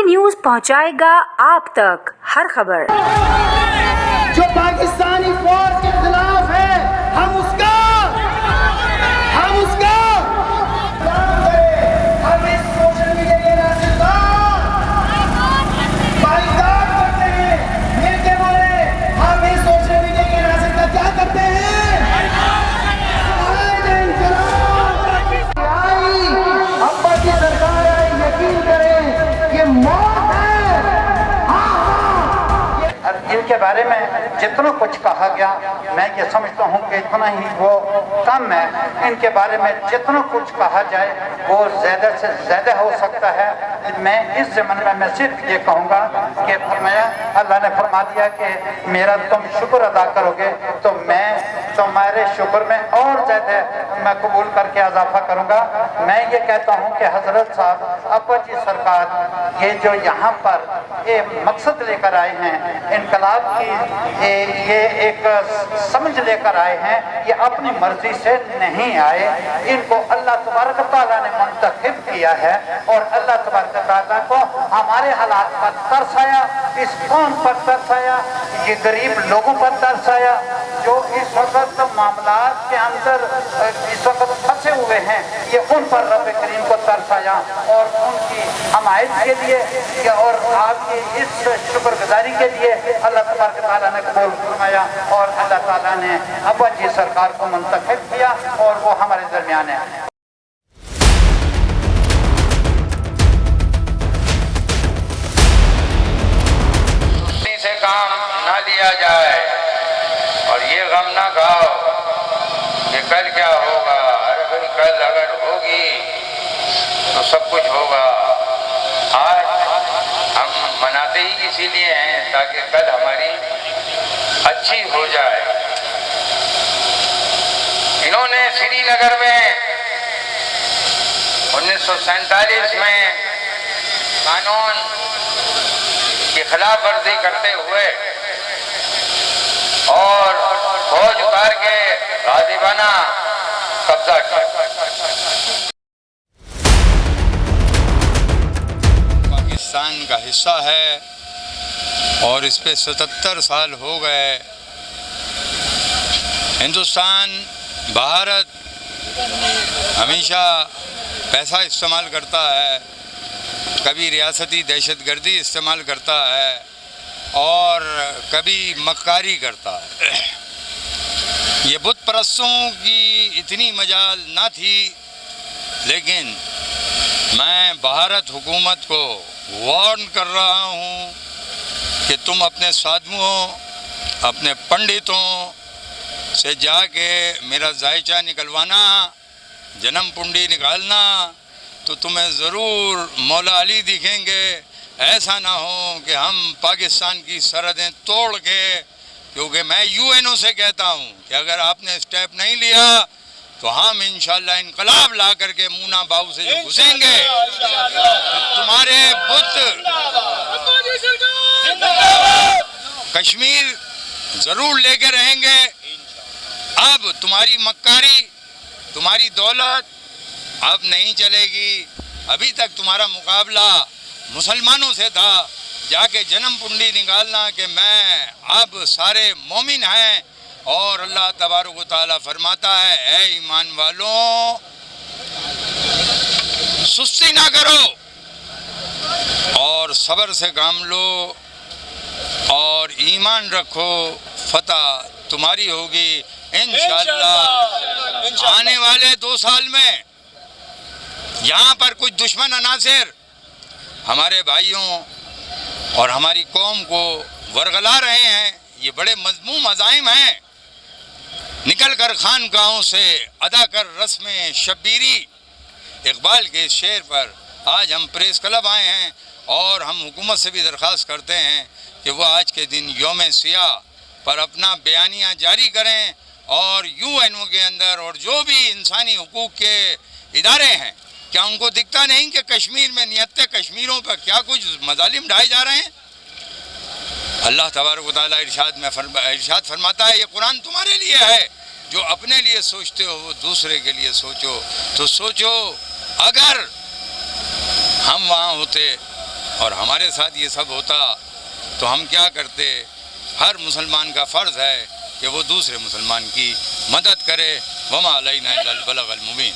News पहुंचाएगा आप तक हर खबर। जो पाकिस्तानी फौज के खिलाफ है, हम उसका हम इस सोशल मीडिया के बाइकाट करते हैं, मिलके बोले हम इस सोशल मीडिया के नासिर का क्या करते हैं? अब्बा की सरकार है, यकीन करें कि मौत है। और इनके बारे में जितना कुछ कहा गया, मैं ये समझता हूँ कि इतना ही वो कम है। इनके बारे में जितना कुछ कहा जाए वो ज़्यादा से ज़्यादा हो सकता है। मैं इस ज़माने में मैं सिर्फ ये कहूँगा कि फरमाया, अल्लाह ने फरमा दिया कि मेरा तुम शुक्र अदा करोगे तो मैं तुम्हारे शुक्र में और ज़्यादा मैं कबूल करके इजाफा करूँगा। मैं ये कहता हूँ कि हज़रत साहब अब्बा जी सरकार ये जो यहाँ पर ये मकसद लेकर आए हैं, इनकलाब की ये एक समझ लेकर आए हैं, ये अपनी मर्जी से नहीं आए। इनको अल्लाह तबारक तआला ने मुंतखब किया है और अल्लाह तबारक तआला को हमारे हालात पर तरस आया, इस कौम पर तरस आया, ये गरीब लोगों पर तरस आया जो इस वक्त मामलात के अंदर इस वक्त फंसे हुए हैं। ये उन पर रब करीम को तरस आया और उनकी हमायत के लिए और आपकी इस शुक्रगुजारी के लिए अल्लाह तबारक तआला ने कबूल फरमाया और अल्लाह ताला ने अब्बा जी सरकार को मुंतखब किया और वो हमारे दरमियान है। से काम ना लिया जाए और ये गम ना खाओ कि कल क्या होगा। अरे भाई कल अगर होगी तो सब कुछ होगा। आज हम मनाते ही इसीलिए हैं ताकि कल हमारी अच्छी हो जाए। इन्होंने श्रीनगर में 1947 में कानून की खिलाफ वर्जी करते हुए और फौज उतार के गाजिबाना कब्जा किया। पाकिस्तान का हिस्सा है और इस पे 77 साल हो गए। हिंदुस्तान, भारत हमेशा पैसा इस्तेमाल करता है, कभी रियासती दहशतगर्दी इस्तेमाल करता है और कभी मक्कारी करता है। ये बुत परस्तों की इतनी मजाल ना थी, लेकिन मैं भारत हुकूमत को वार्न कर रहा हूँ कि तुम अपने साधुओं, अपने पंडितों से जाके मेरा जायचा निकलवाना, जन्म कुंडी निकालना, तो तुम्हें ज़रूर मौला अली दिखेंगे। ऐसा ना हो कि हम पाकिस्तान की सरहदें तोड़ के, क्योंकि मैं यूएनओ से कहता हूँ कि अगर आपने स्टेप नहीं लिया तो हम इंशाल्लाह इनकलाब ला करके मूना बाबू से जो घुसेंगे तो तुम्हारे बुत कश्मीर ज़रूर लेके रहेंगे। अब तुम्हारी मक्कारी, तुम्हारी दौलत अब नहीं चलेगी। अभी तक तुम्हारा मुकाबला मुसलमानों से था, जाके जन्म कुंडी निकालना कि मैं अब सारे मोमिन हैं। और अल्लाह तबारक व तआला फरमाता है, ऐ ईमान वालों सुस्ती ना करो और सब्र से काम लो और ईमान रखो, फतह तुम्हारी होगी इंशाअल्लाह। आने वाले 2 साल में यहाँ पर कुछ दुश्मन अनासिर हमारे भाइयों और हमारी कौम को वरगला रहे हैं। ये बड़े मज़मूम अज़ाइम हैं। निकल कर खानकाहों से अदा कर रस्में शब्बीरी, इकबाल के शेर पर आज हम प्रेस क्लब आए हैं और हम हुकूमत से भी दरख्वास्त करते हैं कि वो आज के दिन यौम सियाह पर अपना बयानिया जारी करें और यूएनओ के अंदर और जो भी इंसानी हुकूक के इदारे हैं, क्या उनको दिखता नहीं कि कश्मीर में नियत कश्मीरों पर क्या कुछ मजालिम ढाए जा रहे हैं। अल्लाह तबारक व तआला इरशाद फरमाता है, ये कुरान तुम्हारे लिए है, जो अपने लिए सोचते हो वो दूसरे के लिए सोचो। तो सोचो, अगर हम वहाँ होते और हमारे साथ ये सब होता तो हम क्या करते। हर मुसलमान का फ़र्ज़ है कि वो दूसरे मुसलमान की मदद करे। वमा अलैना इल्लल बलागुल मुबीन।